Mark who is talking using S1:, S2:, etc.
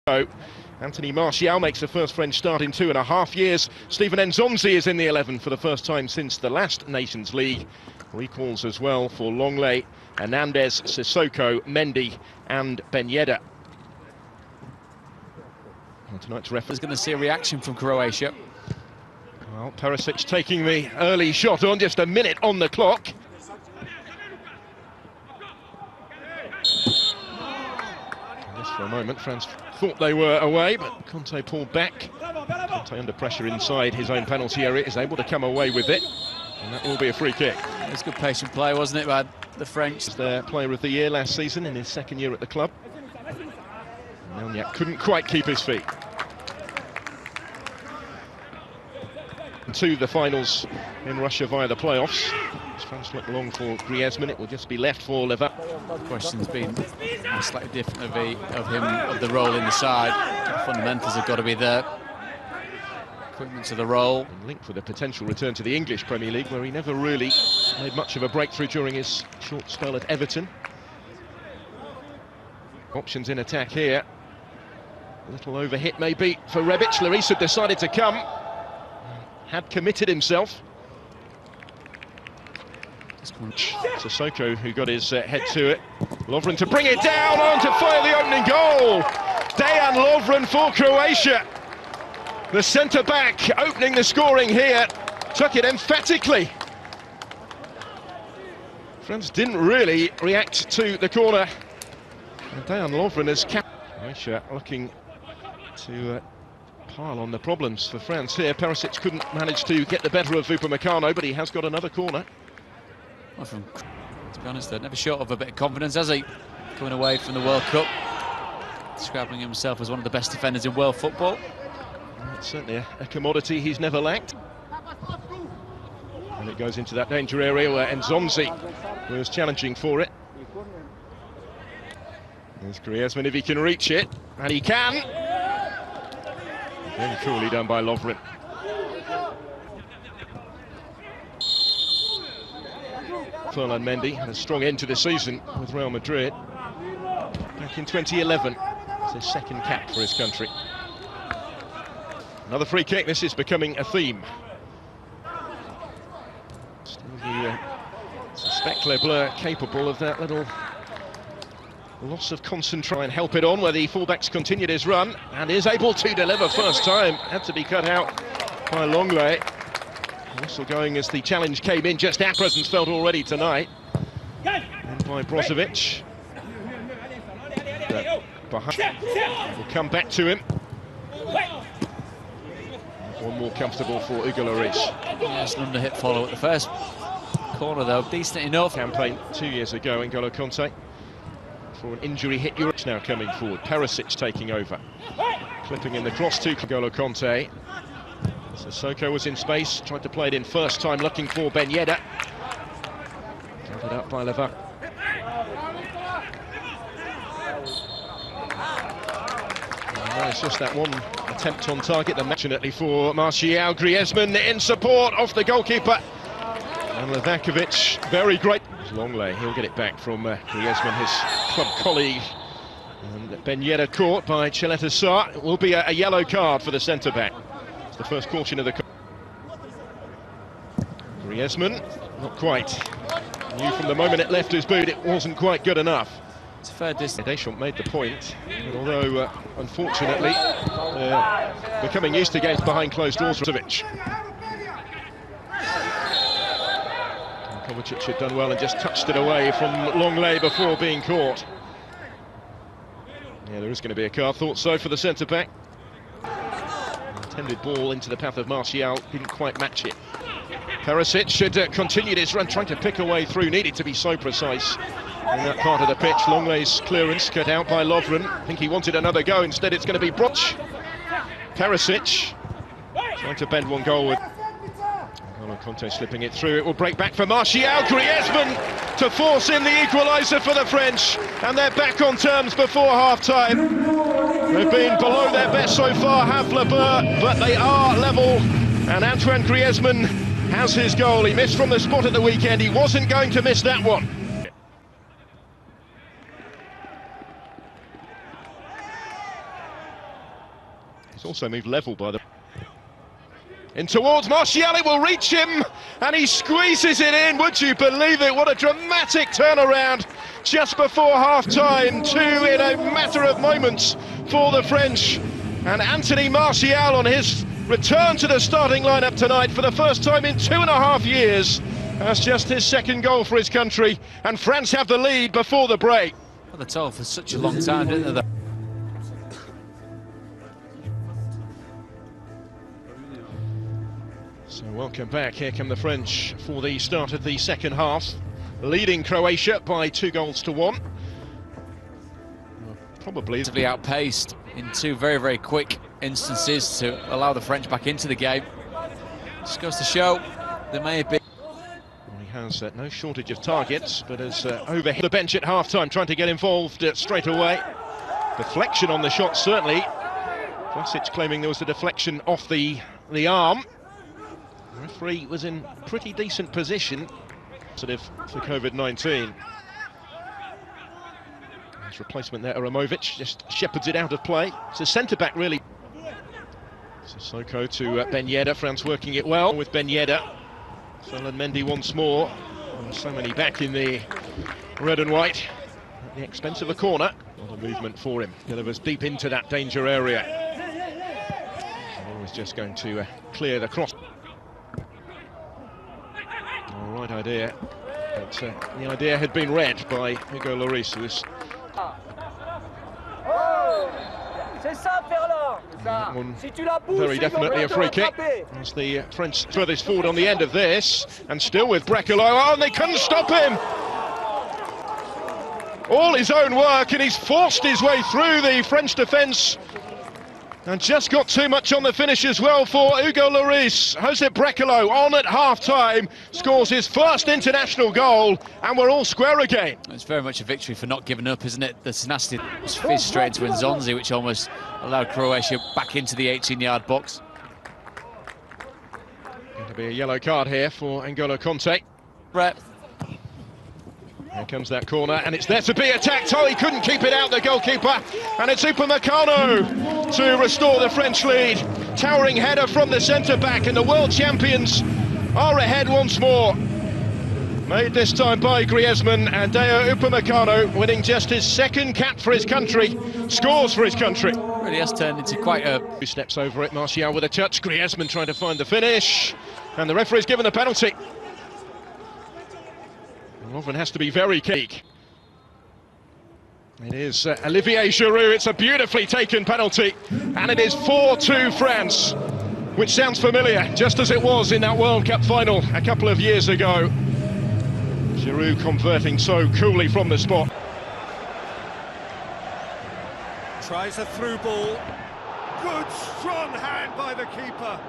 S1: Anthony Martial makes the first French start in 2.5 years. Steven Nzonzi is in the 11 for the first time since the last Nations League. Recalls as well for Longley, Hernandez, Sissoko, Mendy and Ben Yedder. Tonight's referee
S2: is going to see a reaction from Croatia.
S1: Well, Perisic taking the early shot on, just a minute on the clock. Just for a moment, France thought they were away, but Conte pulled back. Conte under pressure inside his own penalty area is able to come away with it, and that will be a free kick.
S2: It was good patient play, wasn't it, by the French?
S1: Their player of the year last season in his second year at the club. Melniak couldn't quite keep his feet. To the finals in Russia via the playoffs. As France look long for Griezmann, it will just be left for Leva.
S2: The question's been slightly different of the role in the side. The fundamentals have got to be there. Equipment to the role.
S1: And linked with a potential return to the English Premier League, where he never really made much of a breakthrough during his short spell at Everton. Options in attack here. A little overhit maybe for Rebic. Lloris had decided to come. Had committed himself. Sissoko, who got his head to it. Lovren to bring it down on to fire the opening goal. Dejan Lovren for Croatia. The centre-back opening the scoring here. Took it emphatically. France didn't really react to the corner. And Dejan Lovren has kept Croatia looking to pile on the problems for France here. Perisic couldn't manage to get the better of Upamecano, but he has got another corner.
S2: Well, to be honest, they're never short of a bit of confidence, has he? Coming away from the World Cup, describing himself as one of the best defenders in world football.
S1: It's certainly a commodity he's never lacked. And it goes into that danger area where Nzonzi was challenging for it. There's Griezmann if he can reach it, and he can. Very coolly done by Lovren. Ferland Mendy had a strong end to the season with Real Madrid. Back in 2011, it's his second cap for his country. Another free kick, this is becoming a theme. Still the suspect Le Bleu capable of that little loss of concentration and help it on, where the fullbacks continued his run and is able to deliver first time. Had to be cut out by Longley. Also going as the challenge came in, just our presence felt already tonight. And by Brozovic. We'll come back to him. One more comfortable for Hugo Lloris.
S2: Yes, an under-hit follow at the first corner though, decent enough.
S1: Campaign 2 years ago, N'Golo Conte. For an injury hit, Europe's now coming forward. Perisic taking over. Clipping in the cross to N'Golo Conte. Sissoko was in space, tried to play it in first time, looking for Ben Yedder. Gathered up by Leva. It's just that one attempt on target, unfortunately for Martial. Griezmann in support of the goalkeeper. And Levakovic, very great. Longley, he'll get it back from Griezmann, his club colleague. And Ben Yedder caught by Cheleta Sarr. It will be a yellow card for the centre-back. It's the first caution of the... Griezmann, not quite. Knew from the moment it left his boot it wasn't quite good enough.
S2: It's a fair distance.
S1: Deschamps made the point, but although unfortunately becoming used to games behind closed doors. Kovacic had done well and just touched it away from Longley before being caught. Yeah, there is going to be a card, thought so for the centre-back. Intended ball into the path of Martial, didn't quite match it. Perisic should continued his run, trying to pick a way through, needed to be so precise in that part of the pitch. Longley's clearance cut out by Lovren. I think he wanted another go, instead it's going to be Broch. Perisic trying to bend one goal with Conte slipping it through. It will break back for Martial. Griezmann to force in the equaliser for the French, and they're back on terms before half-time. They've been below their best so far, have Le Bleu, but they are level, and Antoine Griezmann has his goal. He missed from the spot at the weekend. He wasn't going to miss that one. It's also moved level by the... In towards Martial, it will reach him, and he squeezes it in. Would you believe it? What a dramatic turnaround just before half-time. 2 in a matter of moments for the French. And Anthony Martial on his return to the starting lineup tonight for the first time in 2.5 years. That's just his second goal for his country, and France have the lead before the break.
S2: Well, they're told for such a long time, didn't they?
S1: So welcome back. Here come the French for the start of the second half, leading Croatia by 2-1. Probably
S2: outpaced in 2 very, very quick instances to allow the French back into the game. Just goes to show there may have been.
S1: He has no shortage of targets, but has overhit the bench at half-time, trying to get involved straight away. Deflection on the shot, certainly. Vlasic claiming there was a deflection off the arm. The referee was in pretty decent position. Positive for COVID-19. His replacement there, Aramovic, just shepherds it out of play. It's a centre-back, really. Sissoko to Ben Yedder. France working it well with Ben Yedder. Ferland Mendy once more. And so many back in the red and white at the expense of a corner. Not a movement for him. Delivers deep into that danger area. Always just going to clear the cross. All right idea, but the idea had been read by Hugo Lloris, who was... That one very definitely a free kick. As the French furthest forward on the end of this, and still with Brekalo. Oh, and they couldn't stop him! All his own work, and he's forced his way through the French defence. And just got too much on the finish as well for Hugo Lloris. Josep Brekalo on at half-time, scores his first international goal, and we're all square again.
S2: It's very much a victory for not giving up, isn't it? The tenacity was fizzed straight into Nzonzi, which almost allowed Croatia back into the 18-yard box.
S1: Going to be a yellow card here for N'Golo Kanté.
S2: Right.
S1: Here comes that corner, and it's there to be attacked. Oh, he couldn't keep it out, the goalkeeper. And it's Upamecano to restore the French lead. Towering header from the centre-back, and the world champions are ahead once more. Made this time by Griezmann, and Dayot Upamecano, winning just his second cap for his country, scores for his country.
S2: Really has turned into quite a...
S1: 2 steps over it, Martial with a touch. Griezmann trying to find the finish, and the referee's given the penalty. Lovren has to be very keen. It is Olivier Giroud. It's a beautifully taken penalty, and it is 4-2 France, which sounds familiar, just as it was in that World Cup final a couple of years ago. Giroud converting so coolly from the spot.
S3: Tries a through ball. Good strong hand by the keeper.